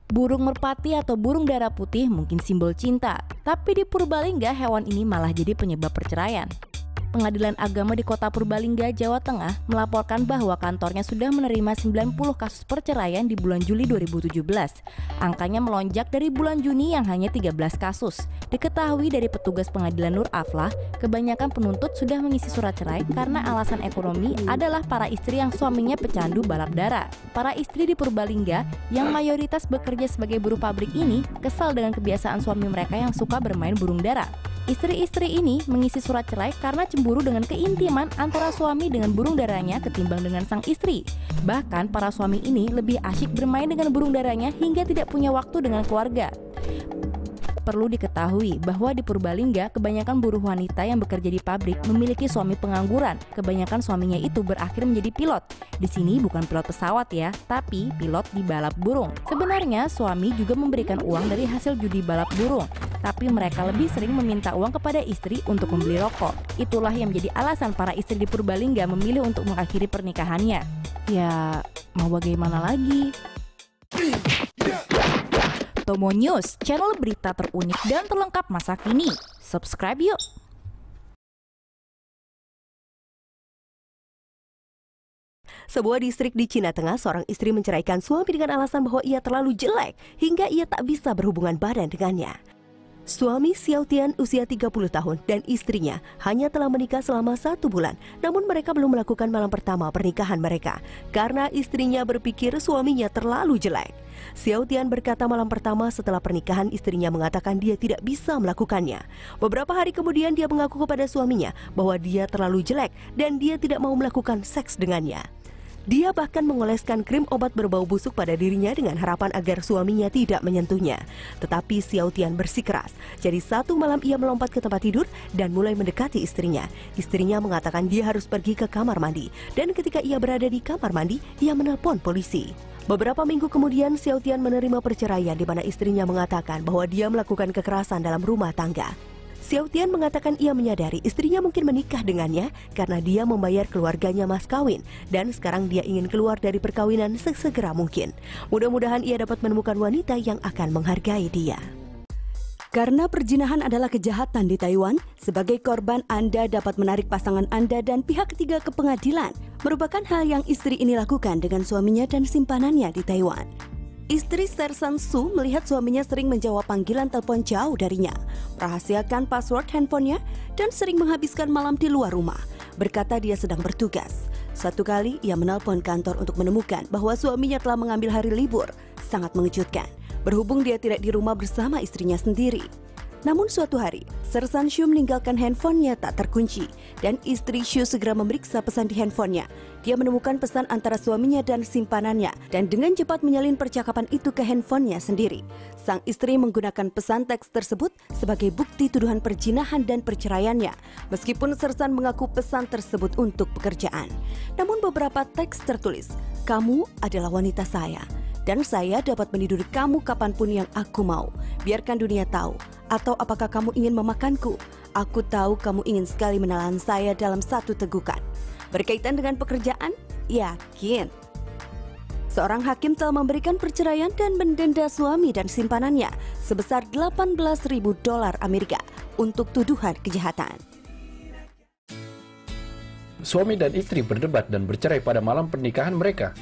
Burung merpati atau burung darah putih mungkin simbol cinta, tapi di Purbalingga hewan ini malah jadi penyebab perceraian. Pengadilan Agama di Kota Purbalingga, Jawa Tengah melaporkan bahwa kantornya sudah menerima 90 kasus perceraian di bulan Juli 2017. Angkanya melonjak dari bulan Juni yang hanya 13 kasus. Diketahui dari petugas pengadilan Nur Aflah, kebanyakan penuntut sudah mengisi surat cerai karena alasan ekonomi adalah para istri yang suaminya pecandu balap dara. Para istri di Purbalingga yang mayoritas bekerja sebagai buruh pabrik ini kesal dengan kebiasaan suami mereka yang suka bermain burung dara. Istri-istri ini mengisi surat cerai karena cemburu dengan keintiman antara suami dengan burung daranya ketimbang dengan sang istri. Bahkan para suami ini lebih asyik bermain dengan burung daranya hingga tidak punya waktu dengan keluarga. Perlu diketahui bahwa di Purbalingga kebanyakan buruh wanita yang bekerja di pabrik memiliki suami pengangguran. Kebanyakan suaminya itu berakhir menjadi pilot. Di sini bukan pilot pesawat ya, tapi pilot di balap burung. Sebenarnya suami juga memberikan uang dari hasil judi balap burung, tapi mereka lebih sering meminta uang kepada istri untuk membeli rokok. Itulah yang menjadi alasan para istri di Purbalingga memilih untuk mengakhiri pernikahannya. Ya, mau bagaimana lagi? Tomo News, channel berita terunik dan terlengkap masa kini. Subscribe yuk! Sebuah distrik di Cina Tengah, seorang istri menceraikan suami dengan alasan bahwa ia terlalu jelek hingga ia tak bisa berhubungan badan dengannya. Suami Xiao Tian usia 30 tahun dan istrinya hanya telah menikah selama 1 bulan, namun mereka belum melakukan malam pertama pernikahan mereka karena istrinya berpikir suaminya terlalu jelek. Xiao Tian berkata malam pertama setelah pernikahan istrinya mengatakan dia tidak bisa melakukannya. Beberapa hari kemudian dia mengaku kepada suaminya bahwa dia terlalu jelek dan dia tidak mau melakukan seks dengannya. Dia bahkan mengoleskan krim obat berbau busuk pada dirinya dengan harapan agar suaminya tidak menyentuhnya. Tetapi Xiao Tian bersikeras. Jadi satu malam ia melompat ke tempat tidur dan mulai mendekati istrinya. Istrinya mengatakan dia harus pergi ke kamar mandi. Dan ketika ia berada di kamar mandi, ia menelpon polisi. Beberapa minggu kemudian Xiao Tian menerima perceraian di mana istrinya mengatakan bahwa dia melakukan kekerasan dalam rumah tangga. Xiao Tian mengatakan ia menyadari istrinya mungkin menikah dengannya karena dia membayar keluarganya mas kawin dan sekarang dia ingin keluar dari perkawinan sesegera mungkin. Mudah-mudahan ia dapat menemukan wanita yang akan menghargai dia. Karena perzinahan adalah kejahatan di Taiwan, sebagai korban Anda dapat menarik pasangan Anda dan pihak ketiga ke pengadilan, merupakan hal yang istri ini lakukan dengan suaminya dan simpanannya di Taiwan. Istri Sersan Su melihat suaminya sering menjawab panggilan telepon jauh darinya, merahasiakan password handphonenya, dan sering menghabiskan malam di luar rumah. Berkata dia sedang bertugas. Satu kali ia menelpon kantor untuk menemukan bahwa suaminya telah mengambil hari libur. Sangat mengejutkan, berhubung dia tidak di rumah bersama istrinya sendiri. Namun suatu hari, Sersan Shu meninggalkan handphonenya tak terkunci dan istri Shu segera memeriksa pesan di handphonenya. Dia menemukan pesan antara suaminya dan simpanannya dan dengan cepat menyalin percakapan itu ke handphonenya sendiri. Sang istri menggunakan pesan teks tersebut sebagai bukti tuduhan perzinahan dan perceraiannya. Meskipun Sersan mengaku pesan tersebut untuk pekerjaan. Namun beberapa teks tertulis, "Kamu adalah wanita saya. Dan saya dapat meniduri kamu kapanpun yang aku mau. Biarkan dunia tahu. Atau apakah kamu ingin memakanku? Aku tahu kamu ingin sekali menelan saya dalam satu tegukan." Berkaitan dengan pekerjaan? Yakin. Seorang hakim telah memberikan perceraian dan mendenda suami dan simpanannya sebesar $18.000 Amerika untuk tuduhan kejahatan. Suami dan istri berdebat dan bercerai pada malam pernikahan mereka.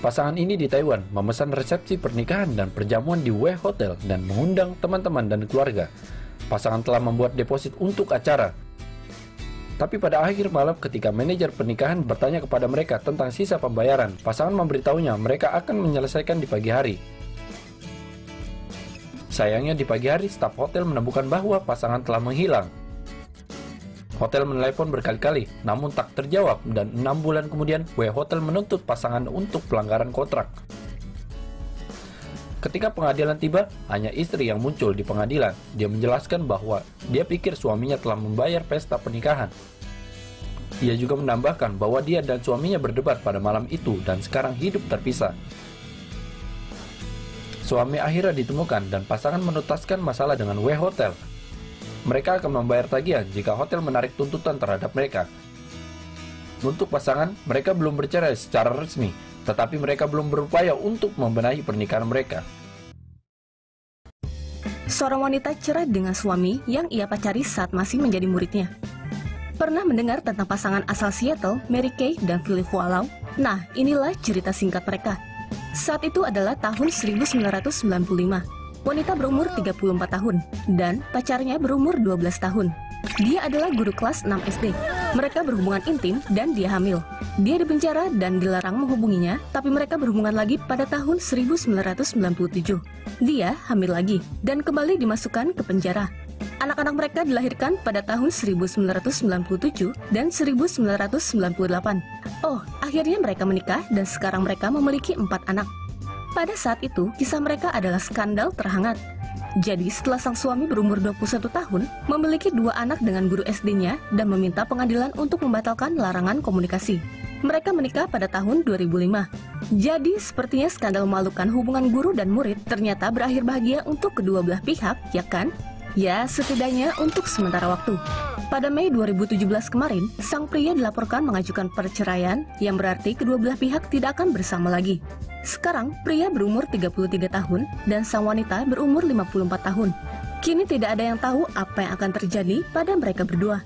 Pasangan ini di Taiwan memesan resepsi pernikahan dan perjamuan di W Hotel dan mengundang teman-teman dan keluarga. Pasangan telah membuat deposit untuk acara. Tapi pada akhir malam ketika manajer pernikahan bertanya kepada mereka tentang sisa pembayaran, pasangan memberitahunya mereka akan menyelesaikan di pagi hari. Sayangnya di pagi hari staf hotel menemukan bahwa pasangan telah menghilang. Hotel menelepon berkali-kali, namun tak terjawab dan 6 bulan kemudian W Hotel menuntut pasangan untuk pelanggaran kontrak. Ketika pengadilan tiba, hanya istri yang muncul di pengadilan. Dia menjelaskan bahwa dia pikir suaminya telah membayar pesta pernikahan. Ia juga menambahkan bahwa dia dan suaminya berdebat pada malam itu dan sekarang hidup terpisah. Suami akhirnya ditemukan dan pasangan menuntaskan masalah dengan W Hotel. Mereka akan membayar tagihan jika hotel menarik tuntutan terhadap mereka. Untuk pasangan, mereka belum bercerai secara resmi. tetapi mereka belum berupaya untuk membenahi pernikahan mereka. Seorang wanita cerai dengan suami yang ia pacari saat masih menjadi muridnya. Pernah mendengar tentang pasangan asal Seattle, Mary Kay dan Philip Walau? Nah, inilah cerita singkat mereka. Saat itu adalah tahun 1995. Wanita berumur 34 tahun dan pacarnya berumur 12 tahun. Dia adalah guru kelas 6 SD. Mereka berhubungan intim dan dia hamil. Dia dipenjara dan dilarang menghubunginya, tapi mereka berhubungan lagi pada tahun 1997. Dia hamil lagi dan kembali dimasukkan ke penjara. Anak-anak mereka dilahirkan pada tahun 1997 dan 1998. Oh, akhirnya mereka menikah dan sekarang mereka memiliki 4 anak. Pada saat itu, kisah mereka adalah skandal terhangat. Jadi setelah sang suami berumur 21 tahun, memiliki 2 anak dengan guru SD-nya dan meminta pengadilan untuk membatalkan larangan komunikasi. Mereka menikah pada tahun 2005. Jadi sepertinya skandal memalukan hubungan guru dan murid ternyata berakhir bahagia untuk kedua belah pihak, ya kan? Ya, setidaknya untuk sementara waktu. Pada Mei 2017 kemarin, sang pria dilaporkan mengajukan perceraian, yang berarti kedua belah pihak tidak akan bersama lagi. Sekarang, pria berumur 33 tahun dan sang wanita berumur 54 tahun. Kini tidak ada yang tahu apa yang akan terjadi pada mereka berdua.